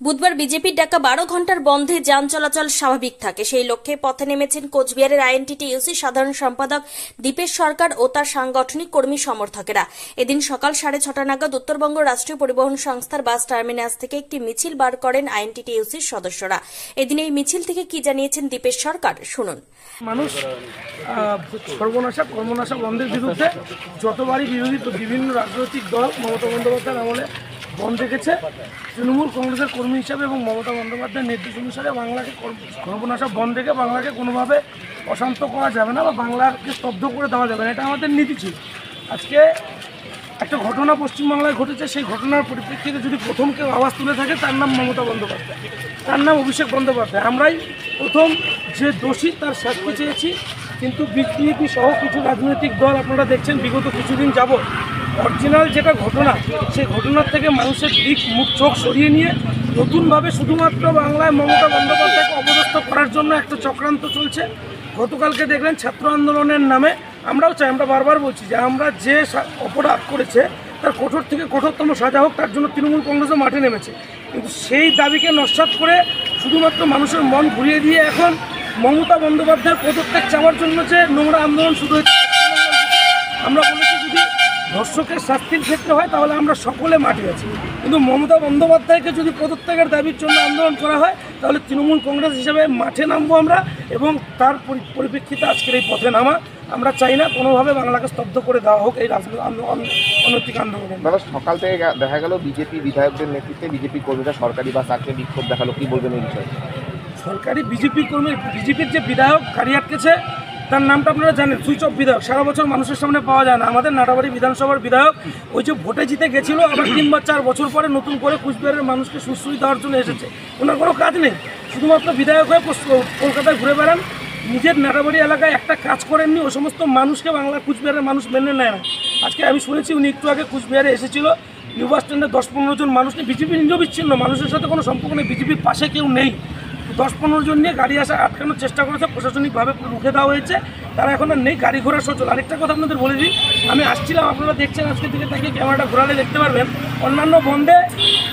বুধবার বিজেপির ডাকা 12 ঘন্টার বন্ধে যান চলাচল স্বাভাবিক থাকে সেই লক্ষ্যে পথে নেমেছেন কোচবিহারের আইএনটিটিইউসি সাধারণ সম্পাদক দীপেশ সরকার ও তার সাংগঠনিক কর্মী সমর্থকেরা। এদিন সকাল 6:30 নাগাদ উত্তরবঙ্গ রাষ্ট্রীয় পরিবহন সংস্থার বাস টার্মিনাস থেকে একটি মিছিল বার করেন আইএনটিটিইউসির সদস্যরা। এদিন এই মিছিল থেকে কি জানিয়েছেন দীপেশ সরকার শুনুন। মানুষ সর্বনাশা কর্মনাশা বন্ধের বিরুদ্ধে যতবারই বিভিন্ন রাজনৈতিক দল মমতা বন্দ্যোপাধ্যায়ের আমলে বন্ধ রেখেছে, তৃণমূল কংগ্রেসের কর্মী হিসাবে এবং মমতা বন্দ্যোপাধ্যায়ের নির্দেশ অনুসারে বাংলাকে সর্বনাশা বন্ধ রেখে বাংলাকে কোনোভাবে অশান্ত করা যাবে না বা বাংলাকে স্তব্ধ করে দেওয়া যাবে না, এটা আমাদের নীতি ছিল। আজকে একটা ঘটনা পশ্চিমবাংলায় ঘটেছে, সেই ঘটনার পরিপ্রেক্ষিতে যদি প্রথম কেউ আওয়াজ তুলে থাকে তার নাম মমতা বন্দ্যোপাধ্যায়, তার নাম অভিষেক বন্দ্যোপাধ্যায়। আমরাই প্রথম যে দোষী তার শাস্তি চেয়েছি, কিন্তু বিজেপি সহ কিছু রাজনৈতিক দল আপনারা দেখছেন বিগত কিছুদিন যাবৎ অরিজিনাল যেটা ঘটনা সেই ঘটনার থেকে মানুষের দিক মুখ চোখ সরিয়ে নিয়ে নতুনভাবে শুধুমাত্র বাংলায় মমতা বন্দ্যোপাধ্যায়কে অপদস্থ করার জন্য একটা চক্রান্ত চলছে। গতকালকে দেখলেন ছাত্র আন্দোলনের নামে আমরাও চাই, আমরা বারবার বলছি যে আমরা যে অপরাধ করেছে তার কঠোর থেকে কঠোরতম সাজা হোক, তার জন্য তৃণমূল কংগ্রেসও মাঠে নেমেছে। কিন্তু সেই দাবিকে নস্যাৎ করে শুধুমাত্র মানুষের মন ঘুরিয়ে দিয়ে এখন মমতা বন্দ্যোপাধ্যায়ের পদত্যাগ চাওয়ার জন্য যে নোংরা আন্দোলন শুরু হয়েছে, আমরা বলেছি যদি ধর্ষকের শাস্তির ক্ষেত্রে হয় তাহলে আমরা সকলে মাঠে আছি, কিন্তু মমতা বন্দ্যোপাধ্যায়কে যদি পদত্যাগের দাবির জন্য আন্দোলন করা হয় তাহলে তৃণমূল কংগ্রেস হিসেবে মাঠে নামবো আমরা, এবং তার পরিপ্রেক্ষিতে আজকের এই পথে নামা। আমরা চাই না কোনোভাবে বাংলাকে স্তব্ধ করে দেওয়া হোক এই অনৈতিক আন্দোলনে। সকাল থেকে দেখা গেল বিজেপি বিধায়কদের নেতৃত্বে বিজেপি কর্মীরা সরকারি বাস আটকে বিক্ষোভ দেখালো, কি বলবেন এই বিষয়ে? সরকারি বিজেপি কর্মী, বিজেপির যে বিধায়ক গাড়ি আটকেছে তার নামটা আপনারা জানেন, সুইচ অফ বিধায়ক, সারা বছর মানুষের সামনে পাওয়া যায় না। আমাদের নাটাবাড়ি বিধানসভার বিধায়ক ওই যে ভোটে জিতে গেছিল, আবার 3 বা 4 বছর পরে নতুন করে কুচবিহারের মানুষকে সুশ্রী দেওয়ার জন্য এসেছে। ওনার কোনো কাজ নেই, শুধুমাত্র বিধায়ক হয়ে কলকাতায় ঘুরে বেড়ান, নিজের নাটাবাড়ি এলাকায় একটা কাজ করেননি। ওই সমস্ত মানুষকে বাংলার কুচবিহারের মানুষ মেনে নেয় না। আজকে আমি শুনেছি উনি একটু আগে কুচবিহারে এসেছিল, নিউ বাস স্ট্যান্ডে 10-15 জন মানুষ নিয়ে, বিজেপি নিরবিচ্ছিন্ন, মানুষের সাথে কোনো সম্পর্ক নেই, বিজেপির পাশে কেউ নেই, 10-15 জন নিয়ে গাড়ি আসা আটকানোর চেষ্টা করেছে, প্রশাসনিকভাবে রুখে দেওয়া হয়েছে, তারা এখন আর নেই, গাড়ি ঘোড়া সচল। আরেকটা কথা আপনাদের বলে দিই, আমি আসছিলাম, আপনারা দেখছেন আজকের দিকে তাকিয়ে ক্যামেরাটা ঘোরালে দেখতে পারবেন অন্যান্য বন্ধে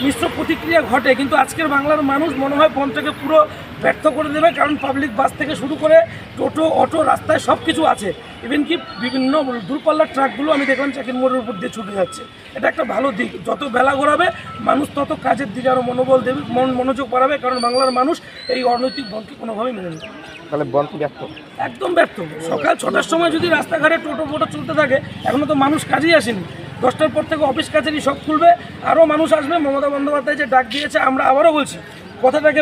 মিশ্র প্রতিক্রিয়া ঘটে, কিন্তু আজকের বাংলার মানুষ মনে হয় বন্ধটাকে পুরো ব্যর্থ করে দেবে, কারণ পাবলিক বাস থেকে শুরু করে টোটো, অটো, রাস্তায় সব কিছু আছে। ইভেন কি বিভিন্ন দূরপাল্লার ট্রাকগুলো আমি দেখলাম চাকির মোড়ের উপর দিয়ে ছুটে যাচ্ছে। এটা একটা ভালো দিক, যত বেলা ঘোরাবে মানুষ তত কাজের দিকে আরও মনোবল দেবে, মনোযোগ বাড়াবে, কারণ বাংলার মানুষ এই অনৈতিক বন্ধকে কোনোভাবেই মেনে নেবে। তাহলে বন্ধ ব্যর্থ, একদম ব্যর্থ। সকাল 6টার সময় যদি রাস্তাঘাটে টোটো ফোটো চলতে থাকে, এখনও তো মানুষ কাজেই আসেনি, 10টার পর থেকে অফিস কাছারি সব খুলবে, আরও মানুষ আসবে। মমতা বন্দ্যোপাধ্যায় যে ডাক দিয়েছে, আমরা আবারও বলছি কথাটাকে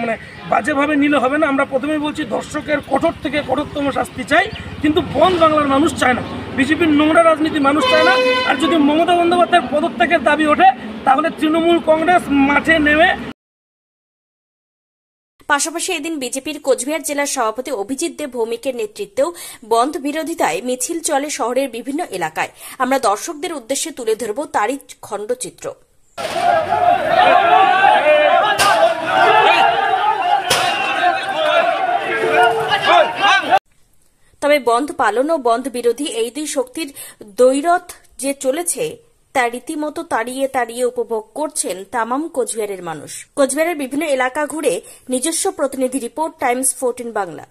মানে বাজেভাবে নিলে হবে না। আমরা প্রথমেই বলছি ধর্ষকের কঠোর থেকে কঠোরতম শাস্তি চাই, কিন্তু বন্ধ বাংলার মানুষ চায় না, বিজেপির নোংরা রাজনীতি মানুষ চায় না। আর যদি মমতা বন্দ্যোপাধ্যায়ের পদত্যাগের দাবি ওঠে তাহলে তৃণমূল কংগ্রেস মাঠে নেমে। পাশাপাশি এদিন বিজেপির কোচবিহার জেলার সভাপতি অভিজিৎ দেব ভৌমিকের নেতৃত্বেও বন্ধ বিরোধিতায় মিছিল চলে শহরের বিভিন্ন এলাকায়। আমরা দর্শকদের উদ্দেশ্যে তুলে ধরব তারই খণ্ডচিত্র। তবে বন্ধ পালন ও বন্ধ বিরোধী এই দুই শক্তির দ্বৈরথ যে চলেছে তা রীতিমতো তাড়িয়ে তাড়িয়ে উপভোগ করছেন তামাম কোচবিহারের মানুষ। কোচবিহারের বিভিন্ন এলাকা ঘুরে নিজস্ব প্রতিনিধি রিপোর্ট, টাইমস 14 বাংলা।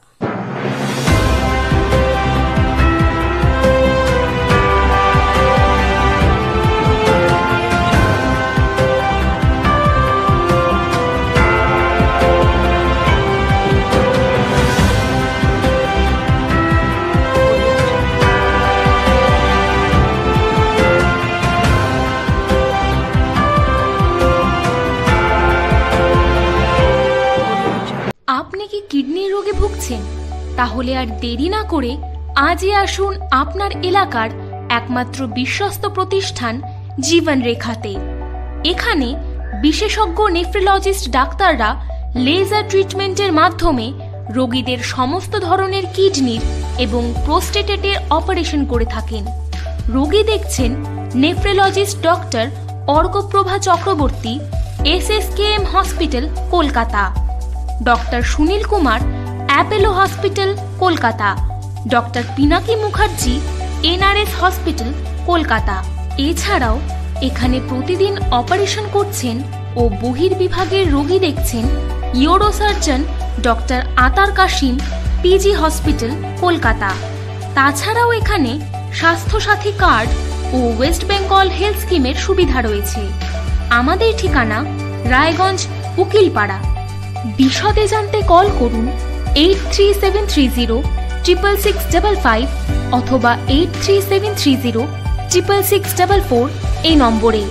আপনি কি কিডনি রোগে ভুগছেন? তাহলে আর দেরি না করে আজই আসুন আপনার এলাকার একমাত্র বিশ্বস্ত প্রতিষ্ঠান জীবন রেখাতে। এখানে বিশেষজ্ঞ নেফ্রোলজিস্ট ডাক্তাররা লেজার ট্রিটমেন্টের মাধ্যমে রোগীদের সমস্ত ধরনের কিডনির এবং প্রোস্টেটের অপারেশন করে থাকেন। রোগী দেখছেন nephrologist doctor Arkaprava Chakraborty, SSKM hospital, Kolkata; doctor Sunil Kumar, Apollo hospital, Kolkata; doctor Pinaki Mukherjee, NRS hospital, Kolkata. এছাড়াও এখানে প্রতিদিন অপারেশন করছেন ও বহির্বিভাগের রোগী দেখছেন ইউরোসার্জন ডক্টর আতার কাশিম, পিজি হসপিটাল, কলকাতা। তাছাড়াও এখানে স্বাস্থ্যসাথী কার্ড ও ওয়েস্ট বেঙ্গল হেলথ স্কিমের সুবিধা রয়েছে। আমাদের ঠিকানা রায়গঞ্জ, উকিলপাড়া। বিশদে জানতে কল করুন 8373066655 অথবা 8373066644 এই নম্বরে।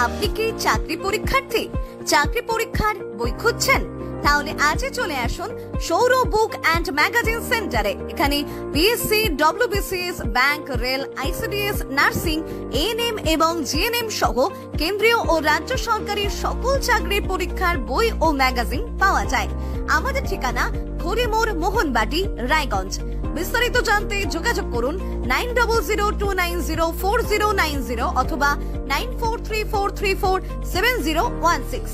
আপনি কি চাকরি পরীক্ষার্থী? চাকরি পরীক্ষার বই খুঁজছেন? তাহলে আজই চলে আসুন সৌর বুক অ্যান্ড ম্যাগাজিন সেন্টারে। এখানে BSc, WBCS, bank, rail, ICDS, nursing, ANM এবং জিএনএম সহ কেন্দ্রীয় ও রাজ্য সরকারি সকল চাকরির পরীক্ষার বই ও ম্যাগাজিন পাওয়া যায়। আমাদের ঠিকানা খড়িমোড়, মোহনবাটি, রায়গঞ্জ। বিস্তারিত জানতে যোগাযোগ করুন 9002904090 অথবা 9434347016।